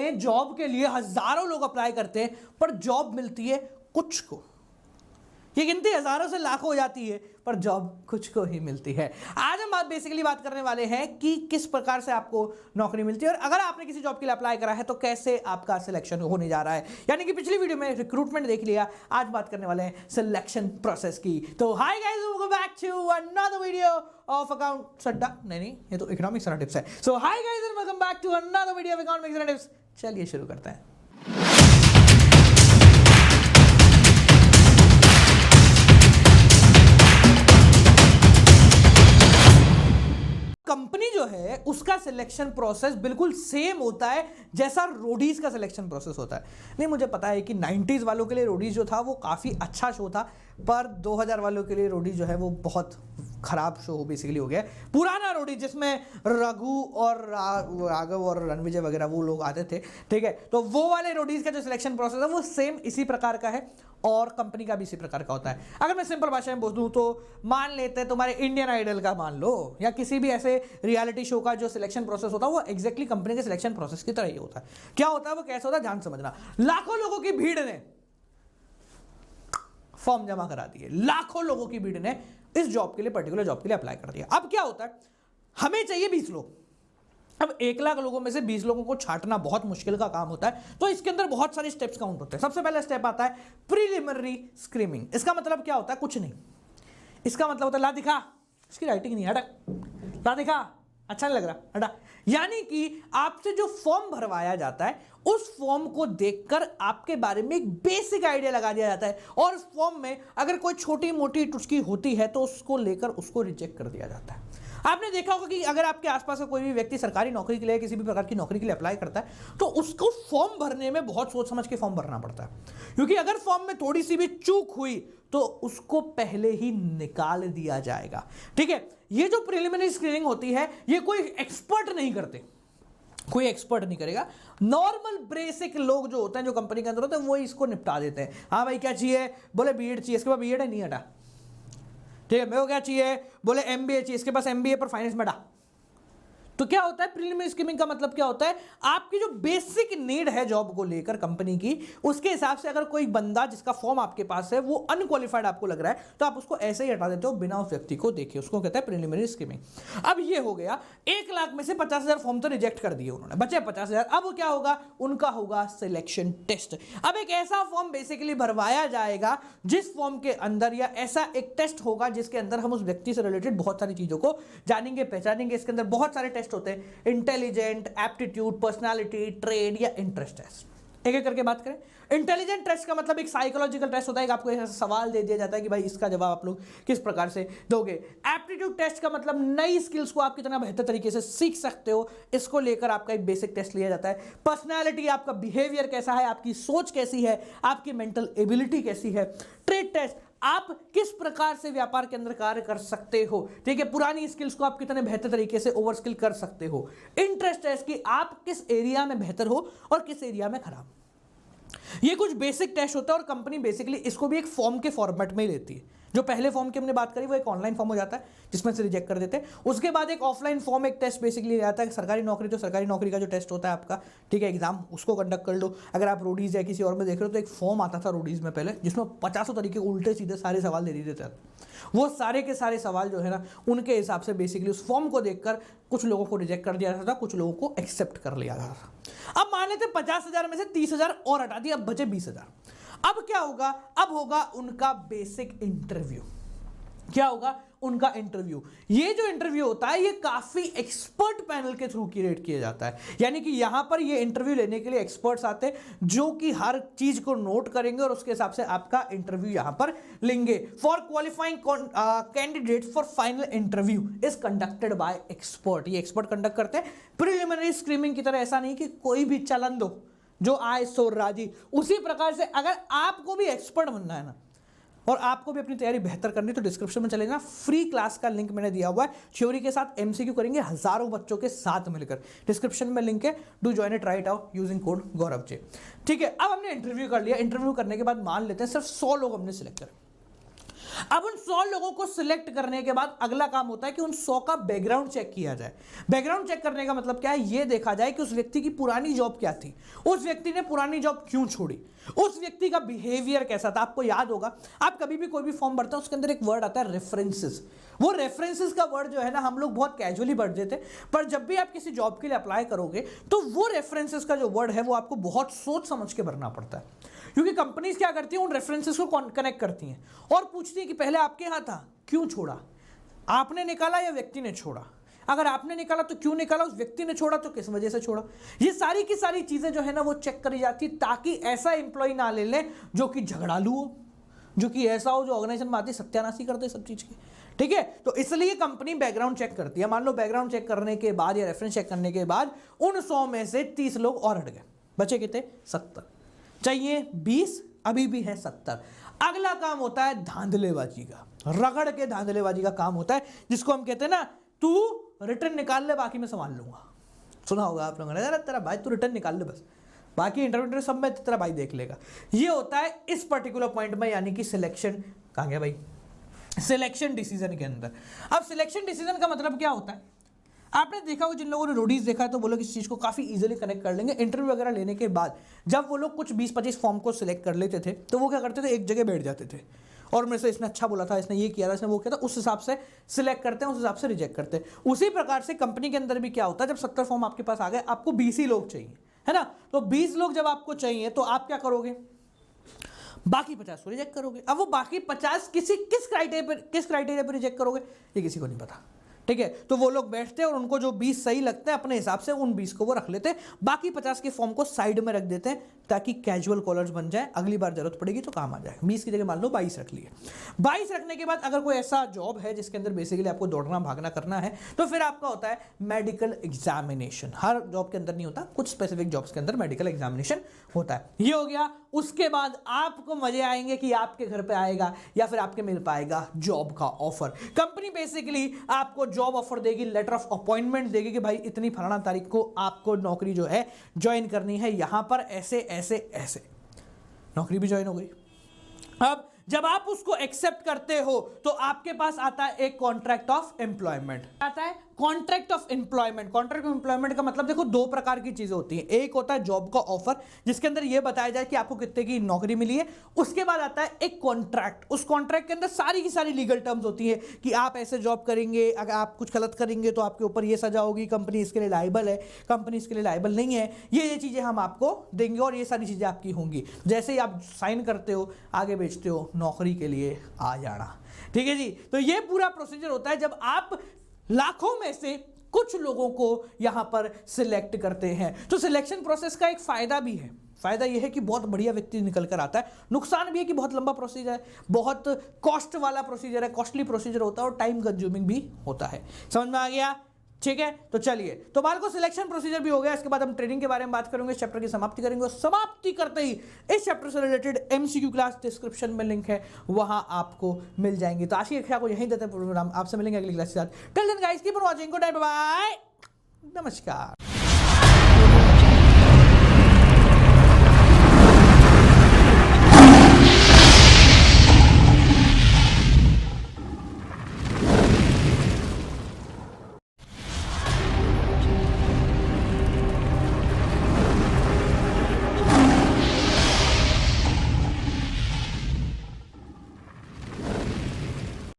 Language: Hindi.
में जॉब के लिए हजारों लोग अप्लाई करते हैं पर जॉब मिलती है कुछ को। ये गिनती हजारों से लाखों हो जाती है पर जॉब कुछ को ही मिलती है। आज हम बेसिकली बात करने वाले हैं कि किस प्रकार से आपको नौकरी मिलती है और अगर आपने किसी जॉब के लिए अप्लाई करा है तो कैसे आपका सिलेक्शन होने जा रहा है। यानी कि पिछली वीडियो में रिक्रूटमेंट देख लिया, आज बात करने वाले हैं सिलेक्शन प्रोसेस की। तो hi guys, welcome back to another video of account सड्डा, नहीं ये तो इकोनॉमिक्स एंड टिप्स है। So hi guys and welcome back to another video of economics and tips. चलिए शुरू करते हैं। कंपनी जो है उसका सिलेक्शन प्रोसेस बिल्कुल सेम होता है जैसा रोडीज का सिलेक्शन प्रोसेस होता है। नहीं, मुझे पता है कि 90s वालों के लिए रोडीज जो था वो काफ़ी अच्छा शो था, पर 2000 वालों के लिए रोडीज जो है वो बहुत खराब शो बेसिकली हो गया है। पुराना रोडीज जिसमें रघु और राघव और रणविजय वगैरह वो लोग आते थे, ठीक है, तो वो वाले रोडीज का जो सिलेक्शन प्रोसेस है वो सेम इसी प्रकार का है और कंपनी का भी इसी प्रकार का होता है। अगर मैं सिंपल भाषा में बोल दूं तो मान लेते हैं तुम्हारे इंडियन आइडल का मान लो या किसी भी ऐसे रियलिटी शो का जो सिलेक्शन प्रोसेस होता है वो एग्जैक्टली कंपनी के सिलेक्शन प्रोसेस की तरह ही होता है। क्या होता है वो, कैसे होता है, जान समझना। लाखों लोगों की भीड़ ने फॉर्म जमा करा दिए, लाखों लोगों की भीड़ ने इस जॉब के लिए, पर्टिकुलर जॉब के लिए अप्लाई कर दिया। अब क्या होता है, हमें चाहिए 20 लोग। अब 1 लाख लोगों में से 20 लोगों को छांटना बहुत मुश्किल का काम होता है, तो इसके अंदर बहुत सारे स्टेप्स काउंट होते हैं। सबसे पहला स्टेप आता है प्रीलिमिनरी स्क्रीनिंग। इसका मतलब क्या होता है, कुछ नहीं, इसका मतलब होता है ला दिखा, इसकी राइटिंग नहीं, हटा, ला दिखा, अच्छा नहीं लग रहा, हटा। यानी कि आपसे जो फॉर्म भरवाया जाता है उस फॉर्म को देखकर आपके बारे में एक बेसिक आइडिया लगा दिया जाता है और उस फॉर्म में अगर कोई छोटी मोटी टुचकी होती है तो उसको लेकर उसको रिजेक्ट कर दिया जाता है। आपने देखा होगा कि अगर आपके आसपास का कोई भी व्यक्ति सरकारी नौकरी के लिए, किसी भी प्रकार की नौकरी के लिए अप्लाई करता है तो उसको फॉर्म भरने में बहुत सोच समझ के फॉर्म भरना पड़ता है, क्योंकि अगर फॉर्म में थोड़ी सी भी चूक हुई तो उसको पहले ही निकाल दिया जाएगा। ठीक है, ये जो प्रिलिमिनरी स्क्रीनिंग होती है ये कोई एक्सपर्ट नहीं करते, कोई एक्सपर्ट नहीं करेगा। नॉर्मल बेसिक लोग जो होते हैं, जो कंपनी के अंदर होते हैं, वो इसको निपटा देते हैं। हाँ भाई क्या चाहिए, बोले बीएड चाहिए, इसके बाद बीएड है नहीं, हटा। ठीक है, मेरे को क्या चाहिए, बोले एमबीए चाहिए, इसके पास एमबीए पर फाइनेंस में हटा। तो क्या होता है प्रीलिमिनरी स्क्रीनिंग का मतलब क्या होता है, आपकी जो बेसिक नीड है जॉब को लेकर कंपनी की, उसके हिसाब से अगर कोई बंदा जिसका फॉर्म आपके पास है वो अनक्वालिफाइड आपको लग रहा है तो आप उसको ऐसे ही हटा देते हो बिना उस व्यक्ति को देखे, उसको कहते हैं प्रीलिमिनरी स्क्रीनिंग। अब ये हो गया, 1 लाख में से 50,000 फॉर्म तो रिजेक्ट कर दिए उन्होंने, बचे 50,000। अब क्या होगा, उनका होगा सिलेक्शन टेस्ट। अब एक ऐसा फॉर्म बेसिकली भरवाया जाएगा जिस फॉर्म के अंदर, या ऐसा एक टेस्ट होगा जिसके अंदर हम उस व्यक्ति से रिलेटेड बहुत सारी चीजों को जानेंगे, पहचानेंगे। इसके अंदर बहुत सारे टेस्ट होते हैं, इंटेलिजेंट, एप्टीट्यूड, पर्सनालिटी, ट्रेड या इंटरेस्ट टेस्ट। एक एक करके बात करें। इंटेलिजेंट टेस्ट का मतलब एक साइकोलॉजिकल टेस्ट होता है, आपको ऐसा सवाल दे दिया जाता है कि भाई इसका जवाब आप लोग किस प्रकार से दोगे। एप्टीट्यूड टेस्ट का मतलब नई स्किल्स को आप कितना बेहतर तरीके से सीख सकते हो, इसको लेकर आपका एक बेसिक टेस्ट लिया जाता है। पर्सनालिटी, आपका बिहेवियर कैसा है, आपकी सोच कैसी है, आपकी मेंटल एबिलिटी कैसी है। ट्रेड टेस्ट, आप किस प्रकार से व्यापार के अंदर कार्य कर सकते हो, ठीक है, पुरानी स्किल्स को आप कितने बेहतर तरीके से ओवर स्किल कर सकते हो। इंटरेस्ट टेस्ट कि आप किस एरिया में बेहतर हो और किस एरिया में खराब। ये कुछ बेसिक टेस्ट होता है और कंपनी बेसिकली इसको भी एक फॉर्म के फॉर्मेट में ही लेती है। जो पहले फॉर्म की हमने बात करी वो एक ऑनलाइन फॉर्म हो जाता है जिसमें से रिजेक्ट कर देते हैं। उसके बाद एक ऑफलाइन फॉर्म, एक टेस्ट बेसिकली आता है। सरकारी नौकरी तो सरकारी नौकरी का जो टेस्ट होता है आपका, ठीक है, एग्जाम, उसको कंडक्ट कर लो। अगर आप रोडीज या किसी और में देख रहे हो तो एक फॉर्म आता था रोडीज में पहले, जिसमें 50 तरीके उल्टे सीधे सारे सवाल दे देते थे। वो सारे के सारे सवाल जो है ना, उनके हिसाब से बेसिकली उस फॉर्म को देखकर कुछ लोगों को रिजेक्ट कर दिया जाता था, कुछ लोगों को एक्सेप्ट कर लिया जाता था। अब मान लेते 50,000 में से 30,000 और हटा दिया, अब बचे 20,000। अब क्या होगा, अब होगा उनका बेसिक इंटरव्यू। क्या होगा, उनका इंटरव्यू। ये जो इंटरव्यू होता है ये काफी एक्सपर्ट पैनल के थ्रू क्रिएट किया जाता है। यानी कि यहां पर ये इंटरव्यू लेने के लिए एक्सपर्ट्स आते हैं जो कि हर चीज को नोट करेंगे और उसके हिसाब से आपका इंटरव्यू यहां पर लेंगे। For qualifying candidate for final interview is conducted by expert. ये एक्सपर्ट कंडक्ट करते हैं। प्रीलिमिनरी स्क्रीनिंग की तरह ऐसा नहीं कि कोई भी चलन दो जो आए सो राजी। उसी प्रकार से अगर आपको भी एक्सपर्ट बनना है ना और आपको भी अपनी तैयारी बेहतर करनी, तो डिस्क्रिप्शन में चले जाना, फ्री क्लास का लिंक मैंने दिया हुआ है। थ्योरी के साथ एमसीक्यू करेंगे हजारों बच्चों के साथ मिलकर। डिस्क्रिप्शन में लिंक है, do join it right out using code Gaurav J. ठीक है, अब हमने इंटरव्यू कर लिया। इंटरव्यू करने के बाद मान लेते हैं सिर्फ 100 लोग हमने सिलेक्ट करे। अब उन 100 लोगों को सिलेक्ट करने के बाद अगला काम होता है कि उन 100 का बैकग्राउंड चेक किया जाए। बैकग्राउंड चेक करने का मतलब क्या है, यह देखा जाए कि उस व्यक्ति की पुरानी जॉब क्या थी, उस व्यक्ति ने पुरानी जॉब क्यों छोड़ी, उस व्यक्ति का बिहेवियर कैसा था। आपको याद होगा, आप कभी भी कोई भी फॉर्म भरते हैं उसके अंदर एक वर्ड आता है रेफरेंसेस। वो रेफरेंसेस का वर्ड जो है ना, हम लोग बहुत कैजुअली भर देते, पर जब भी आप किसी जॉब के लिए अप्लाई करोगे तो वो रेफरेंसेस का जो वर्ड है वो आपको बहुत सोच समझ के भरना पड़ता है, क्योंकि कंपनीज क्या करती हैं, उन रेफरेंसेस को कनेक्ट करती हैं और पूछती हैं कि पहले आपके यहाँ था, क्यों छोड़ा, आपने निकाला या व्यक्ति ने छोड़ा, अगर आपने निकाला तो क्यों निकाला, उस व्यक्ति ने छोड़ा तो किस वजह से छोड़ा। ये सारी की सारी चीजें जो है ना वो चेक करी जाती है, ताकि ऐसा एम्प्लॉय ना ले लें जो कि झगड़ालू हो, जो कि ऐसा हो जो ऑर्गेनाइजेशन में आती सत्यानाशी कर दे सब चीज की। ठीक है, तो इसलिए कंपनी बैकग्राउंड चेक करती है। मान लो बैकग्राउंड चेक करने के बाद या रेफरेंस चेक करने के बाद उन 100 में से 30 लोग और हट गए, बचे कितने, 70। चाहिए 20, अभी भी है 70। अगला काम होता है धांधलेबाजी का, रगड़ के धांधलेबाजी का काम होता है, जिसको हम कहते हैं ना, तू रिटर्न निकाल ले बाकी मैं संभाल लूंगा। सुना होगा आप लोगों ने, अरे तेरा भाई तू रिटर्न निकाल ले बस, बाकी इंटरव्यू सब में तेरा भाई देख लेगा। ये होता है इस पर्टिकुलर पॉइंट में, यानी कि सिलेक्शन। कहाँ गया भाई, सिलेक्शन डिसीजन के अंदर। अब सिलेक्शन डिसीजन का मतलब क्या होता है, आपने देखा हो, जिन लोगों ने रोडीज देखा है तो वो लोग इस चीज़ को काफ़ी इजीली कनेक्ट कर लेंगे। इंटरव्यू वगैरह लेने के बाद जब वो लोग कुछ 20-25 फॉर्म को सिलेक्ट कर लेते थे तो वो क्या करते थे, एक जगह बैठ जाते थे और मेरे से इसने अच्छा बोला था, इसने ये किया था, इसने वो किया था, उस हिसाब से सिलेक्ट करते हैं, उस हिसाब से रिजेक्ट करते हैं। उसी प्रकार से कंपनी के अंदर भी क्या होता है, जब 70 फॉर्म आपके पास आ गए, आपको 20 ही लोग चाहिए, है ना, तो 20 लोग जब आपको चाहिए तो आप क्या करोगे, बाकी 50 को रिजेक्ट करोगे। अब वो बाकी 50 किस क्राइटेरिया पर रिजेक्ट करोगे, ये किसी को नहीं पता। ठीक है, तो वो लोग बैठते हैं और उनको जो 20 सही लगते हैं अपने हिसाब से उन 20 को वो रख लेते हैं, बाकी 50 के फॉर्म को साइड में रख देते हैं ताकि कैजुअल कॉलर्स बन जाए, अगली बार जरूरत पड़ेगी तो काम आ जाए। 20 की जगह मान लो 22 रख लिए। 22 रखने के बाद अगर कोई ऐसा जॉब है जिसके अंदर बेसिकली आपको दौड़ना भागना करना है तो फिर आपका होता है मेडिकल एग्जामिनेशन। हर जॉब के अंदर नहीं होता, कुछ स्पेसिफिक जॉब्स के अंदर मेडिकल एग्जामिनेशन होता है। ये हो गया। उसके बाद आपको मजे आएंगे कि आपके घर पे आएगा या फिर आपके मेल पे आएगा जॉब का ऑफर। कंपनी बेसिकली आपको जॉब ऑफर देगी, लेटर ऑफ अपॉइंटमेंट देगी कि भाई इतनी फलाना तारीख को आपको नौकरी जो है ज्वाइन करनी है, यहां पर ऐसे ऐसे ऐसे। नौकरी भी ज्वाइन हो गई। अब जब आप उसको एक्सेप्ट करते हो तो आपके पास आता है एक कॉन्ट्रैक्ट ऑफ एम्प्लॉयमेंट। आता है contract of employment. Contract of employment का मतलब देखो, दो प्रकार की चीजें होती हैं। एक होता है जॉब का ऑफर, जिसके अंदर यह बताया जाए कि आपको कितने की नौकरी मिली है। उसके बाद आता है एक कॉन्ट्रैक्ट। उस कॉन्ट्रैक्ट के अंदर सारी की सारी लीगल टर्म्स होती है कि आप ऐसे जॉब करेंगे, अगर आप कुछ गलत करेंगे तो आपके ऊपर ये सजा होगी, कंपनी इसके लिए लायबल है, कंपनी इसके लिए लायबल नहीं है, ये चीजें हम आपको देंगे और ये सारी चीजें आपकी होंगी। जैसे ही आप साइन करते हो, आगे बेचते हो, नौकरी के लिए आ जाना। ठीक है जी, तो ये पूरा प्रोसीजर होता है जब आप लाखों में से कुछ लोगों को यहां पर सिलेक्ट करते हैं। तो सिलेक्शन प्रोसेस का एक फायदा भी है। फायदा यह है कि बहुत बढ़िया व्यक्ति निकल कर आता है। नुकसान भी है कि बहुत लंबा प्रोसीजर है, बहुत कॉस्ट वाला प्रोसीजर है, कॉस्टली प्रोसीजर होता है और टाइम कंज्यूमिंग भी होता है। समझ में आ गया? ठीक है, तो चलिए, तो बाल को सिलेक्शन प्रोसीजर भी हो गया। इसके बाद हम ट्रेनिंग के बारे में बात करेंगे, इस चैप्टर की समाप्ति करेंगे और समाप्ति करते ही इस चैप्टर से रिलेटेड एमसीक्यू क्लास डिस्क्रिप्शन में लिंक है, वहां आपको मिल जाएंगे। तो आज की कक्षा को यहीं देते हैं प्रोग्राम, आपसे मिलेंगे अगली क्लास के साथ। Till then guys, keep on watching, goodbye, नमस्कार।